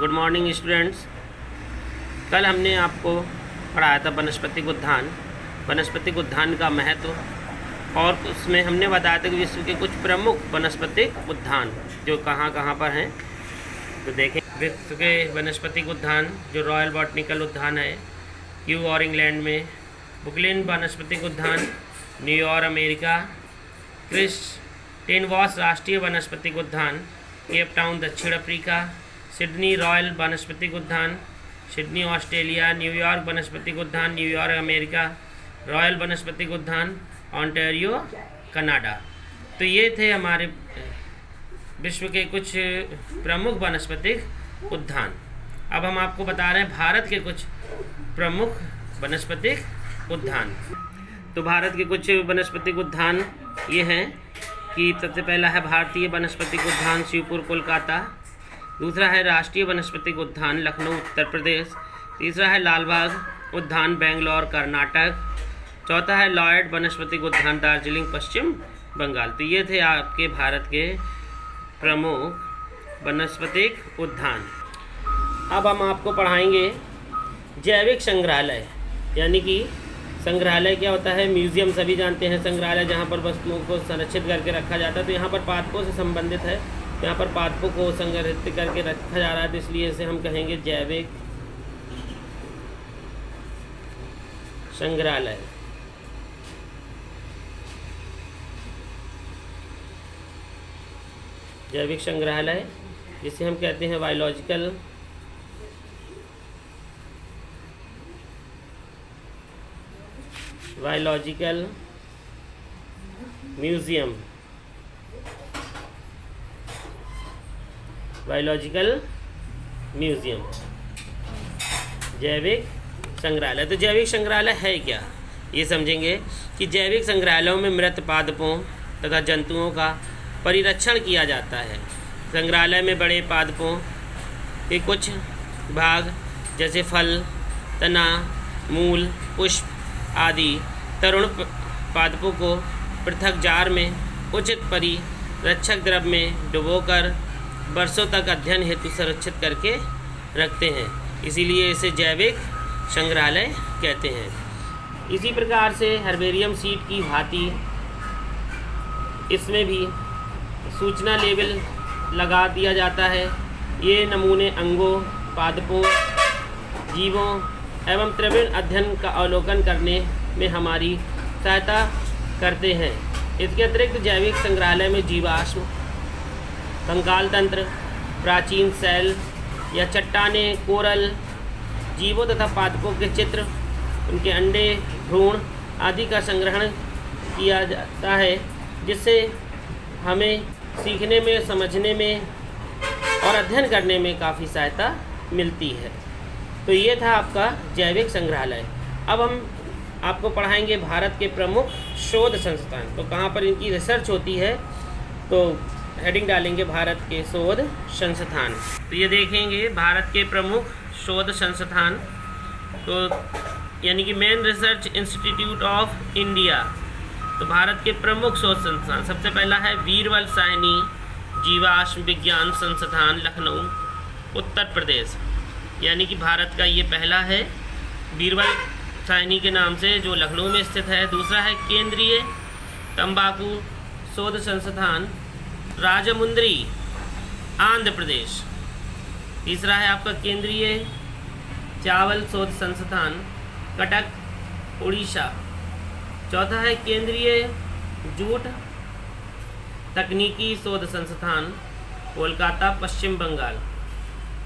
Good morning students. कल हमने आपको पढ़ाया था वनस्पतिक उद्यान, वनस्पतिक उद्यान का महत्व, और उसमें हमने बताया था कि विश्व के कुछ प्रमुख वनस्पतिक उद्यान जो कहाँ कहाँ पर हैं। तो देखें, विश्व के वनस्पतिक उद्यान जो रॉयल बॉटनिकल उद्यान है क्यू और इंग्लैंड में, बुकलिन वनस्पतिक उद्यान न्यूयॉर्क अमेरिका, क्रिस्टेनवॉस राष्ट्रीय वनस्पतिक उद्यान केप टाउन दक्षिण अफ्रीका, सिडनी रॉयल वनस्पतिक उद्यान सिडनी ऑस्ट्रेलिया, न्यूयॉर्क वनस्पतिक उद्यान न्यूयॉर्क अमेरिका, रॉयल वनस्पतिक उद्यान ऑन्टारियो कनाडा। तो ये थे हमारे विश्व के कुछ प्रमुख वनस्पतिक उद्यान। अब हम आपको बता रहे हैं भारत के कुछ प्रमुख वनस्पतिक उद्यान। तो भारत के कुछ वनस्पतिक उद्यान ये हैं कि सबसे पहला है भारतीय वनस्पतिक उद्यान शिवपुर कोलकाता, दूसरा है राष्ट्रीय वनस्पतिक उद्यान लखनऊ उत्तर प्रदेश, तीसरा है लालबाग उद्यान बेंगलोर कर्नाटक, चौथा है लॉयड वनस्पतिक उद्यान दार्जिलिंग पश्चिम बंगाल। तो ये थे आपके भारत के प्रमुख वनस्पतिक उद्यान। अब हम आपको पढ़ाएंगे जैविक संग्रहालय। यानी कि संग्रहालय क्या होता है? म्यूजियम सभी जानते हैं, संग्रहालय जहाँ पर वस्तुओं को संरक्षित करके रखा जाता है। तो यहाँ पर पादपों से संबंधित है, यहाँ पर पादपों को संग्रहित करके रखा जा रहा है, तो इसलिए इसे हम कहेंगे जैविक संग्रहालय। जैविक संग्रहालय जिसे हम कहते हैं बायोलॉजिकल म्यूजियम, बायोलॉजिकल म्यूजियम, जैविक संग्रहालय। तो जैविक संग्रहालय है क्या, ये समझेंगे कि जैविक संग्रहालयों में मृत पादपों तथा जंतुओं का परिरक्षण किया जाता है। संग्रहालय में बड़े पादपों के कुछ भाग जैसे फल, तना, मूल, पुष्प आदि तरुण पादपों को पृथक जार में उचित परिरक्षक द्रव में डुबोकर वर्षों तक अध्ययन हेतु संरक्षित करके रखते हैं, इसीलिए इसे जैविक संग्रहालय कहते हैं। इसी प्रकार से हर्बेरियम सीट की भांति इसमें भी सूचना लेबल लगा दिया जाता है। ये नमूने अंगों, पादपों, जीवों एवं त्रिविध अध्ययन का अवलोकन करने में हमारी सहायता करते हैं। इसके अतिरिक्त जैविक संग्रहालय में जीवाश्म, कंकाल तंत्र, प्राचीन सेल या चट्टानें, कोरल, जीवों तथा पादपों के चित्र, उनके अंडे, भ्रूण आदि का संग्रहण किया जाता है, जिससे हमें सीखने में, समझने में और अध्ययन करने में काफ़ी सहायता मिलती है। तो ये था आपका जैविक संग्रहालय। अब हम आपको पढ़ाएंगे भारत के प्रमुख शोध संस्थान। तो कहाँ पर इनकी रिसर्च होती है, तो हेडिंग डालेंगे भारत के शोध संस्थान। तो ये देखेंगे भारत के प्रमुख शोध संस्थान, तो यानी कि main research institute of India. तो भारत के प्रमुख शोध संस्थान, सबसे पहला है वीरबल साहनी जीवाश्म विज्ञान संस्थान लखनऊ उत्तर प्रदेश। यानी कि भारत का ये पहला है, वीरबल साहनी के नाम से, जो लखनऊ में स्थित है। दूसरा है केंद्रीय तंबाकू शोध संस्थान राजमुंद्री आंध्र प्रदेश। तीसरा है आपका केंद्रीय चावल शोध संस्थान कटक उड़ीसा। चौथा है केंद्रीय जूट तकनीकी शोध संस्थान कोलकाता पश्चिम बंगाल।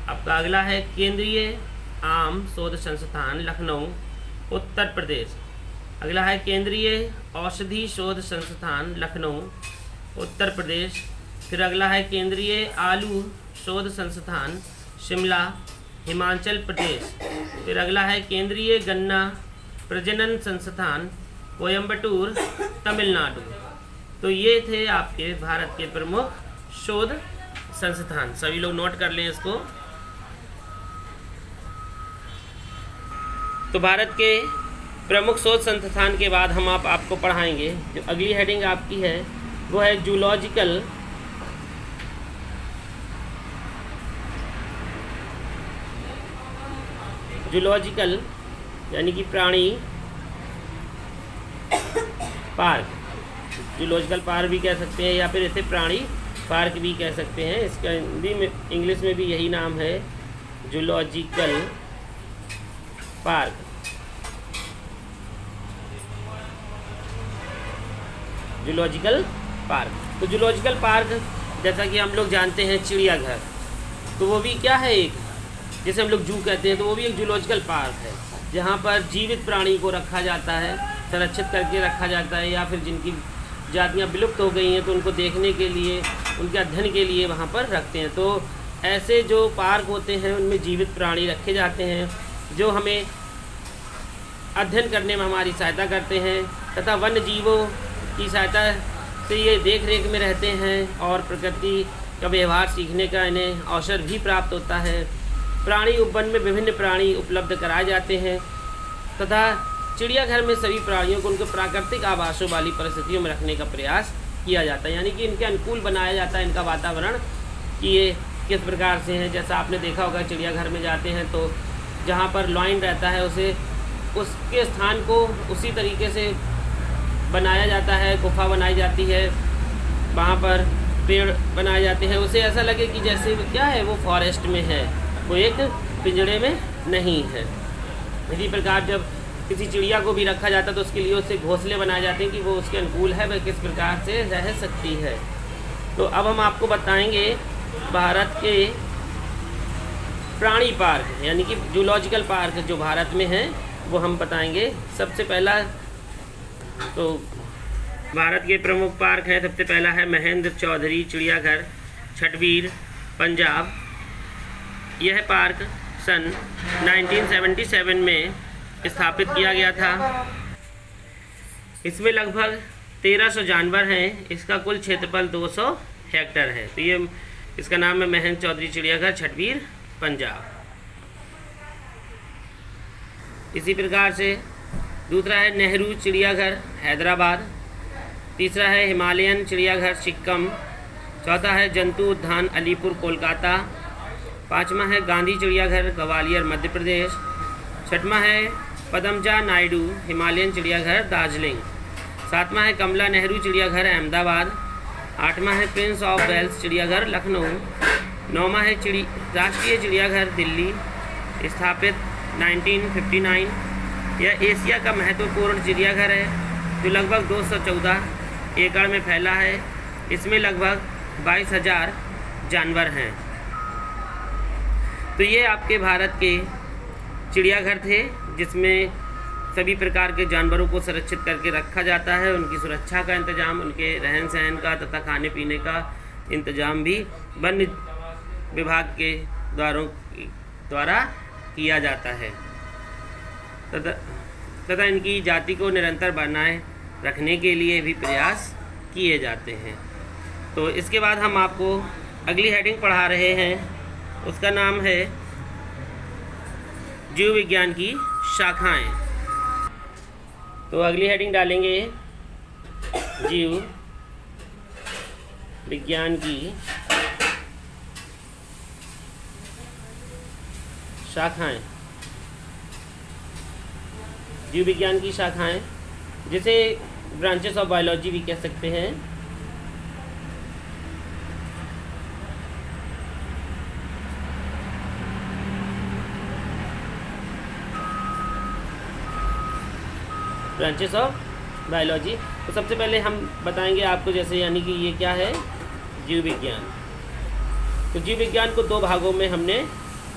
आपका अगला है केंद्रीय आम शोध संस्थान लखनऊ उत्तर प्रदेश। अगला है केंद्रीय औषधि शोध संस्थान लखनऊ उत्तर प्रदेश। फिर अगला है केंद्रीय आलू शोध संस्थान शिमला हिमाचल प्रदेश। फिर अगला है केंद्रीय गन्ना प्रजनन संस्थान कोयम्बटूर तमिलनाडु। तो ये थे आपके भारत के प्रमुख शोध संस्थान। सभी लोग नोट कर लें इसको। तो भारत के प्रमुख शोध संस्थान के बाद हम आपको पढ़ाएंगे, जो अगली हेडिंग आपकी है वो है जूलॉजिकल जूलॉजिकल यानी कि प्राणी पार्क, जूलॉजिकल पार्क भी कह सकते हैं या फिर इसे प्राणी पार्क भी कह सकते हैं। इसका हिंदी में इंग्लिश में भी यही नाम है, जूलॉजिकल पार्क। जूलॉजिकल पार्क, तो जूलॉजिकल पार्क जैसा कि हम लोग जानते हैं चिड़ियाघर, तो वो भी क्या है, एक जैसे हम लोग जू कहते हैं, तो वो भी एक जूलॉजिकल पार्क है जहाँ पर जीवित प्राणी को रखा जाता है, संरक्षित करके रखा जाता है, या फिर जिनकी जातियाँ विलुप्त हो गई हैं तो उनको देखने के लिए, उनके अध्ययन के लिए वहाँ पर रखते हैं। तो ऐसे जो पार्क होते हैं उनमें जीवित प्राणी रखे जाते हैं जो हमें अध्ययन करने में हमारी सहायता करते हैं, तथा वन्य जीवों की सहायता से ये देख रेख में रहते हैं और प्रकृति का व्यवहार सीखने का इन्हें अवसर भी प्राप्त होता है। प्राणी उपवन में विभिन्न प्राणी उपलब्ध कराए जाते हैं तथा चिड़ियाघर में सभी प्राणियों को उनके प्राकृतिक आवासों वाली परिस्थितियों में रखने का प्रयास किया जाता है, यानी कि इनके अनुकूल बनाया जाता है इनका वातावरण कि ये किस प्रकार से हैं। जैसा आपने देखा होगा चिड़ियाघर में जाते हैं तो जहाँ पर लायन रहता है उसे उसके स्थान को उसी तरीके से बनाया जाता है, गुफा बनाई जाती है, वहाँ पर पेड़ बनाए जाते हैं, उसे ऐसा लगे कि जैसे क्या है वो फॉरेस्ट में है, वो एक पिंजड़े में नहीं है। इसी प्रकार जब किसी चिड़िया को भी रखा जाता है तो उसके लिए उससे घोंसले बनाए जाते हैं कि वो उसके अनुकूल है, वह किस प्रकार से रह सकती है। तो अब हम आपको बताएंगे भारत के प्राणी पार्क यानी कि जूलॉजिकल पार्क जो भारत में है वो हम बताएंगे। सबसे पहला तो भारत के प्रमुख पार्क हैं, सबसे पहला है महेंद्र चौधरी चिड़ियाघर, छटबीर, पंजाब। यह पार्क सन 1977 में स्थापित किया गया था। इसमें लगभग 1300 जानवर हैं। इसका कुल क्षेत्रफल 200 हेक्टेयर है। तो ये इसका नाम है महेंद्र चौधरी चिड़ियाघर, छटबीर, पंजाब। इसी प्रकार से दूसरा है नेहरू चिड़ियाघर, हैदराबाद। तीसरा है हिमालयन चिड़ियाघर, सिक्किम। चौथा है जंतु उद्यान, अलीपुर, कोलकाता। पाँचवा है गांधी चिड़ियाघर, ग्वालियर, मध्य प्रदेश। छठवां है पदमजा नायडू हिमालयन चिड़ियाघर, दार्जिलिंग। सातवां है कमला नेहरू चिड़ियाघर, अहमदाबाद। आठवां है प्रिंस ऑफ वेल्स चिड़ियाघर, लखनऊ। नौवां है राष्ट्रीय चिड़ियाघर, दिल्ली, स्थापित 1959। यह एशिया का महत्वपूर्ण चिड़ियाघर है जो लगभग 214 एकड़ में फैला है। इसमें लगभग 22,000 जानवर हैं। तो ये आपके भारत के चिड़ियाघर थे जिसमें सभी प्रकार के जानवरों को संरक्षित करके रखा जाता है। उनकी सुरक्षा का इंतजाम, उनके रहन सहन का तथा खाने पीने का इंतजाम भी वन्य विभाग के द्वारा किया जाता है तथा इनकी जाति को निरंतर बनाए रखने के लिए भी प्रयास किए जाते हैं। तो इसके बाद हम आपको अगली हेडिंग पढ़ा रहे हैं, उसका नाम है जीव विज्ञान की शाखाएं। तो अगली हेडिंग डालेंगे जीव विज्ञान की शाखाएं। जीव विज्ञान की शाखाएं जिसे ब्रांचेस ऑफ बायोलॉजी भी कह सकते हैं। Branches of biology. तो सबसे पहले हम बताएंगे आपको जैसे यानी कि ये क्या है, जीव विज्ञान। तो जीव विज्ञान को दो भागों में हमने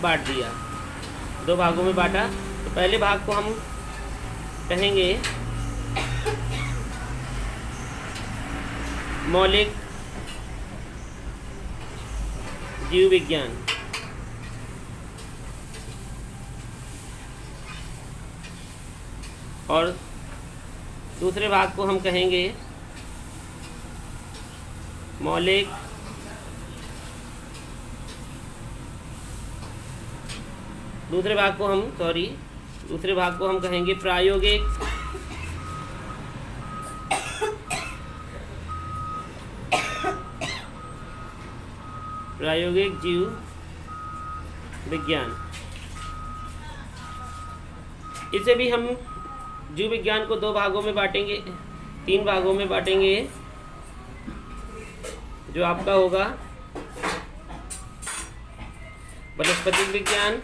बांट दिया, दो भागों में बांटा। तो पहले भाग को हम कहेंगे मौलिक जीव विज्ञान, और दूसरे भाग को हम कहेंगे मौलिक दूसरे भाग को हम कहेंगे प्रायोगिक जीव विज्ञान। इसे भी हम जीव विज्ञान को 2 भागों में बांटेंगे, 3 भागों में बांटेंगे। जो आपका होगा वनस्पतिक विज्ञान,